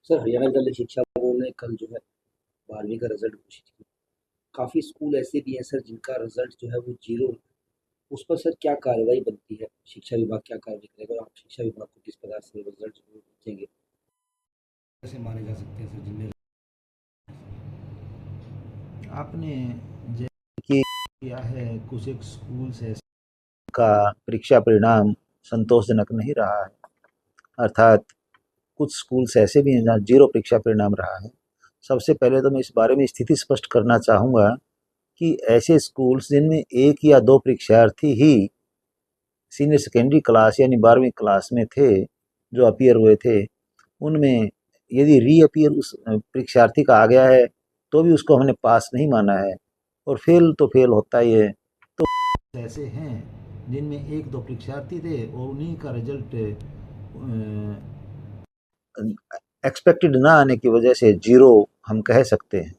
Sir, Haryana विद्यालय शिक्षा board ने कल जो है 12वीं का रिजल्ट घोषित किया। काफ़ी स्कूल ऐसे भी हैं सर जिनका रिजल्ट जो है वो ज़ीरो है। उस पर सर क्या कार्रवाई बनती है? शिक्षा विभाग क्या कार्रवाई करेगा और आप शिक्षा विभाग को किस प्रकार से रिजल्ट जो है देंगे? कैसे माने जा सकते हैं सर जिनमें आपने जैसे कि किया है, कुछ एक स्कूल्स है का परीक्षा परिणाम संतोषजनक नहीं रहा है। अर्थात कुछ स्कूल्स ऐसे भी हैं जहाँ जीरो परीक्षा परिणाम रहा है। सबसे पहले तो मैं इस बारे में स्थिति स्पष्ट करना चाहूँगा कि ऐसे स्कूल्स जिनमें एक या दो परीक्षार्थी ही सीनियर सेकेंडरी क्लास यानी 12वीं क्लास में थे, जो अपीयर हुए थे, उनमें यदि रीअपीयर उस परीक्षार्थी का आ गया है तो भी उसको हमने पास नहीं माना है, और फेल तो फेल होता ही है। तो ऐसे हैं जिनमें एक दो परीक्षार्थी थे और उन्हीं का रिजल्ट एक्सपेक्टेड ना आने की वजह से जीरो हम कह सकते हैं।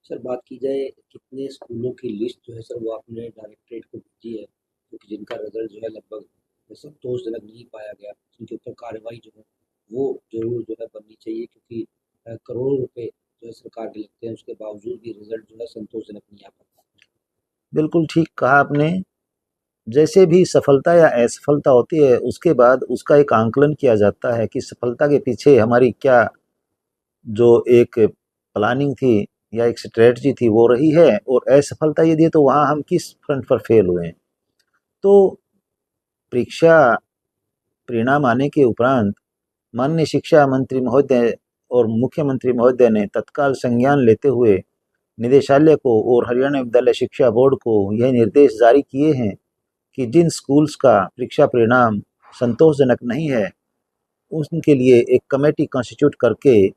सर बात की जाए कितने स्कूलों की लिस्ट जो है सर वो आपने डायरेक्टरेट को भेजी है क्योंकि जिनका रिजल्ट जो है लगभग संतोषजनक नहीं पाया गया, जिनके ऊपर कार्रवाई जो है वो जरूर जो है बननी चाहिए क्योंकि करोड़ों रुपए जो है सरकार के लगते हैं उसके बावजूद भी रिजल्ट जो है संतोषजनक नहीं आ पाता। बिल्कुल ठीक कहा आपने। जैसे भी सफलता या असफलता होती है उसके बाद उसका एक आंकलन किया जाता है कि सफलता के पीछे हमारी क्या जो एक प्लानिंग थी या एक स्ट्रेटजी थी वो रही है, और असफलता यदि है तो वहाँ हम किस फ्रंट पर फेल हुए हैं। तो परीक्षा परिणाम आने के उपरांत माननीय शिक्षा मंत्री महोदय और मुख्यमंत्री महोदय ने तत्काल संज्ञान लेते हुए निदेशालय को और हरियाणा विद्यालय शिक्षा बोर्ड को यह निर्देश जारी किए हैं कि जिन स्कूल्स का परीक्षा परिणाम संतोषजनक नहीं है उनके लिए एक कमेटी कॉन्स्टिट्यूट करके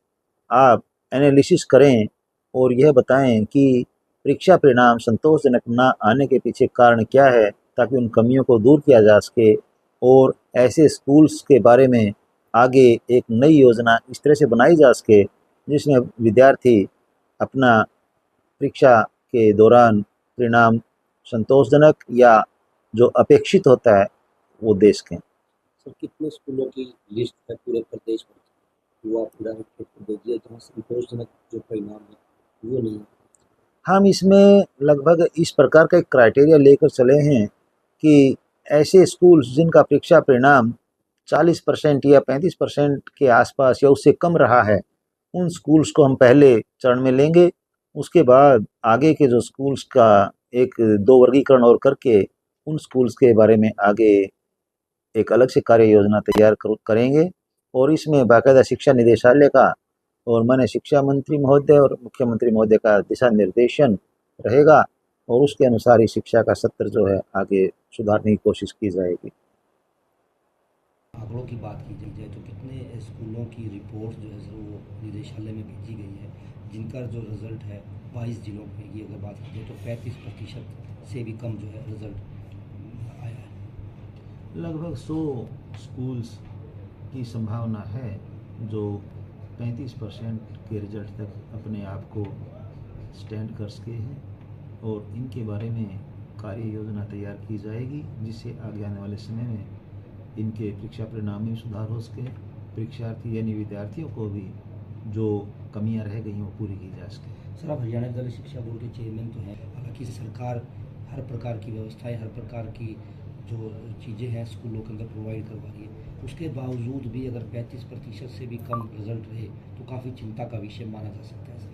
आप एनालिसिस करें और यह बताएं कि परीक्षा परिणाम संतोषजनक ना आने के पीछे कारण क्या है, ताकि उन कमियों को दूर किया जा सके और ऐसे स्कूल्स के बारे में आगे एक नई योजना इस तरह से बनाई जा सके जिसमें विद्यार्थी अपना परीक्षा के दौरान परिणाम संतोषजनक या जो अपेक्षित होता है वो दे सकें। सर कितने स्कूलों की लिस्ट है पूरे प्रदेश में वो आप डायरेक्टरेट को भेजिए जहाँ संतोषजनक जो परिणाम है वो नहीं है। हम इसमें लगभग इस प्रकार का एक क्राइटेरिया लेकर चले हैं कि ऐसे स्कूल्स जिनका परीक्षा परिणाम 40% या 35% के आसपास या उससे कम रहा है, उन स्कूल्स को हम पहले चरण में लेंगे। उसके बाद आगे के जो स्कूल्स का एक दो वर्गीकरण और करके उन स्कूल्स के बारे में आगे एक अलग से कार्य योजना तैयार करेंगे, और इसमें बाकायदा शिक्षा निदेशालय का और माननीय शिक्षा मंत्री महोदय और मुख्यमंत्री महोदय का दिशा निर्देशन रहेगा, और उसके अनुसार ही शिक्षा का सत्र जो है आगे सुधारने की कोशिश की जाएगी। आंकड़ों की बात की जाए तो कितने स्कूलों की रिपोर्ट जो है सर वो निदेशालय में भेजी गई है जिनका जो रिजल्ट है 22 जिलों में की अगर बात की जाए तो 35% से भी कम जो है रिजल्ट आया है। लगभग 100 स्कूल्स की संभावना है जो 35% के रिजल्ट तक अपने आप को स्टैंड कर सके हैं, और इनके बारे में कार्य योजना तैयार की जाएगी जिससे आगे आने वाले समय में इनके परीक्षा परिणाम में सुधार हो सके, परीक्षार्थी यानी विद्यार्थियों को भी जो कमियां रह गई वो पूरी की जा सके। सर आप हरियाणा विद्यालय शिक्षा बोर्ड के चेयरमैन तो हैं, हालांकि सरकार हर प्रकार की व्यवस्थाएं हर प्रकार की जो चीज़ें हैं स्कूलों के अंदर प्रोवाइड करवा रही है, उसके बावजूद भी अगर 35% से भी कम रिजल्ट रहे तो काफ़ी चिंता का विषय माना जा सकता है सर।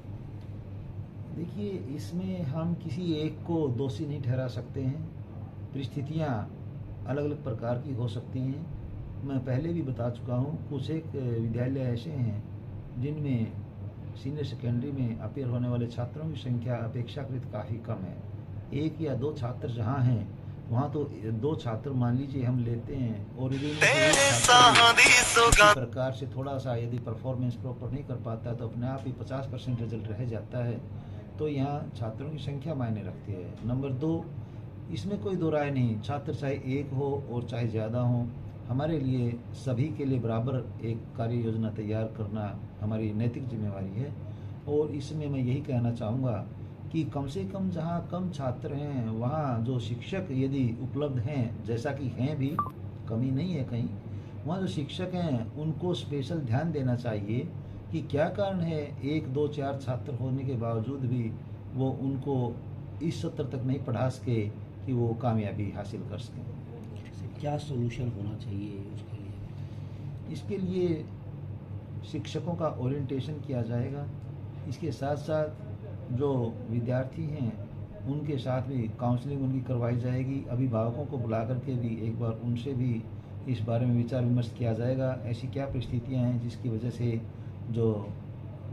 देखिए, इसमें हम किसी एक को दोषी नहीं ठहरा सकते हैं। परिस्थितियाँ अलग अलग प्रकार की हो सकती हैं। मैं पहले भी बता चुका हूँ, कुछ एक विद्यालय ऐसे हैं जिनमें सीनियर सेकेंडरी में अपीयर होने वाले छात्रों की संख्या अपेक्षाकृत काफ़ी कम है। एक या दो छात्र जहाँ हैं वहाँ तो दो छात्र मान लीजिए हम लेते हैं, और यदि इसी प्रकार से थोड़ा सा यदि परफॉर्मेंस प्रॉपर नहीं कर पाता है तो अपने आप ही 50% रिजल्ट रह जाता है। तो यहाँ छात्रों की संख्या मायने रखती है। नंबर दो, इसमें कोई दो राय नहीं, छात्र चाहे एक हो और चाहे ज़्यादा हो, हमारे लिए सभी के लिए बराबर एक कार्य योजना तैयार करना हमारी नैतिक जिम्मेवारी है। और इसमें मैं यही कहना चाहूँगा कि कम से कम जहाँ कम छात्र हैं वहाँ जो शिक्षक यदि उपलब्ध हैं, जैसा कि हैं भी, कमी नहीं है कहीं, वहाँ जो शिक्षक हैं उनको स्पेशल ध्यान देना चाहिए कि क्या कारण है एक दो चार छात्र होने के बावजूद भी वो उनको इस स्तर तक नहीं पढ़ा सके कि वो कामयाबी हासिल कर सकें। क्या सॉल्यूशन होना चाहिए उसके लिए? इसके लिए शिक्षकों का ओरिएंटेशन किया जाएगा। इसके साथ साथ जो विद्यार्थी हैं उनके साथ भी काउंसलिंग उनकी करवाई जाएगी। अभिभावकों को बुला करके भी एक बार उनसे भी इस बारे में विचार विमर्श किया जाएगा। ऐसी क्या परिस्थितियां हैं जिसकी वजह से जो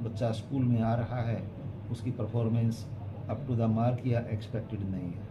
बच्चा स्कूल में आ रहा है उसकी performance up to the mark या एक्सपेक्टेड नहीं है।